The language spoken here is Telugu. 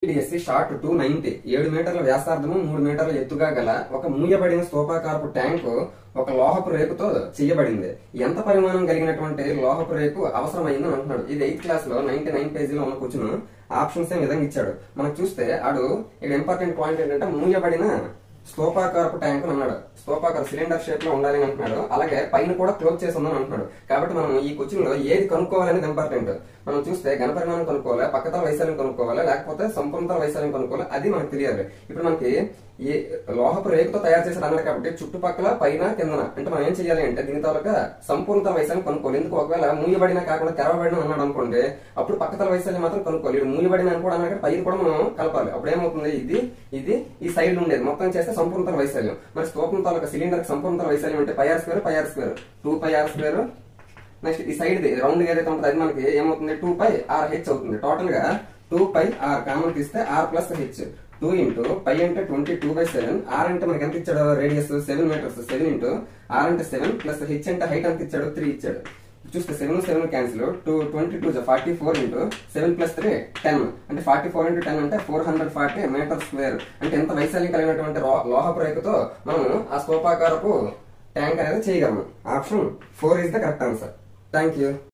డిఎస్సి షార్ట్ 290 7 మీటర్ల వ్యాసార్థము 3 మీటర్ల ఎత్తుగా గల ఒక మూయబడిన స్తూపాకారపు ట్యాంకు ఒక లోహపు రేకుతో చేయబడింది. ఎంత పరిమాణం కలిగినటువంటి లోహపు రేకు అవసరమైందని అంటున్నాడు. ఇది 8th క్లాస్ లో 99 పేజీలో ఉన్న కూర్చుని ఆప్షన్స్ ఏ విధంగా ఇచ్చాడు. మనకు చూస్తే ఆడు ఇక్కడ ఇంపార్టెంట్ పాయింట్ ఏంటంటే మూయబడిన స్తూపాకారపు ట్యాంక్ అన్నాడు. స్తూపాకార సిలిండర్ షేప్ లో ఉండాలి అని అంటున్నాడు. అలాగే పైన కూడా క్లోజ్ చేసి ఉందని అంటున్నాడు. కాబట్టి మనం ఈ క్వశ్చన్ లో ఏది కనుక్కోవాలనేది ఇంపార్టెంట్. మనం చూస్తే ఘనపరిమాణం కనుక్కోవాలి, పక్కతల వైశాల్యం కనుక్కోవాలి, లేకపోతే సంపూర్ణతల వైశాల్యం కనుక్కోవాలి, అది మనకు తెలియాలి. ఇప్పుడు మనకి ఈ లోహపు రేకుతో తయారు చేశారు అన్నాడు కాబట్టి చుట్టుపక్కల పైన కిందన అంటే మనం ఏం చేయాలి అంటే దీని తాలూకా సంపూర్ణతల వైశాల్యం కనుక్కోవాలి. ఎందుకు ఒకవేళ మూయబడిన కాకుండా తెరవబడిన అన్నాడు అనుకోండి, అప్పుడు పక్కతల వైశాల్యం మాత్రం కనుక్కోవాలి. ఇది మూయబడిన అని కూడా అన్నాడు, పైన కూడా మనం కలపాలి. అప్పుడు ఏమవుతుంది, ఇది ఈ సైడ్ ఉండేది మొత్తం చేస్తే సంపూర్ణతల వైశాల్యం. మరి స్తూపం తాలూకా సిలిండర్ సంపూర్ణతల వైశాల్యం అంటే πr² 2πr². నెక్స్ట్ ఈ సైడ్ రౌండ్ ఏదైతే ఉంటుందో అది మనకి ఏమవుతుంది 2πrh అవుతుంది. టోటల్ గా 2πr కామన్ తీస్తే r+h 2 into π అంటే 22/7, r అంటే మనకి ఎంత ఇచ్చాడు రేడియస్ 7 మీటర్స్, 7 into r అంటే 7 ప్లస్ h అంటే హైట్ ఎంత ఇచ్చాడు 3 ఇచ్చాడు. చూస్తే 7 క్యాన్సిల్ 22 44 into 7 plus 3 10 అంటే 44 into 10 అంటే 440 మీటర్ స్క్వేర్. అంటే ఎంత వైశాల్యం కలిగినటువంటి లోహపు రేకుతో మనం ఆ స్తూపాకారపు ట్యాంక్ అనేది చేయగలము. Option 4 is the correct answer. Thank you.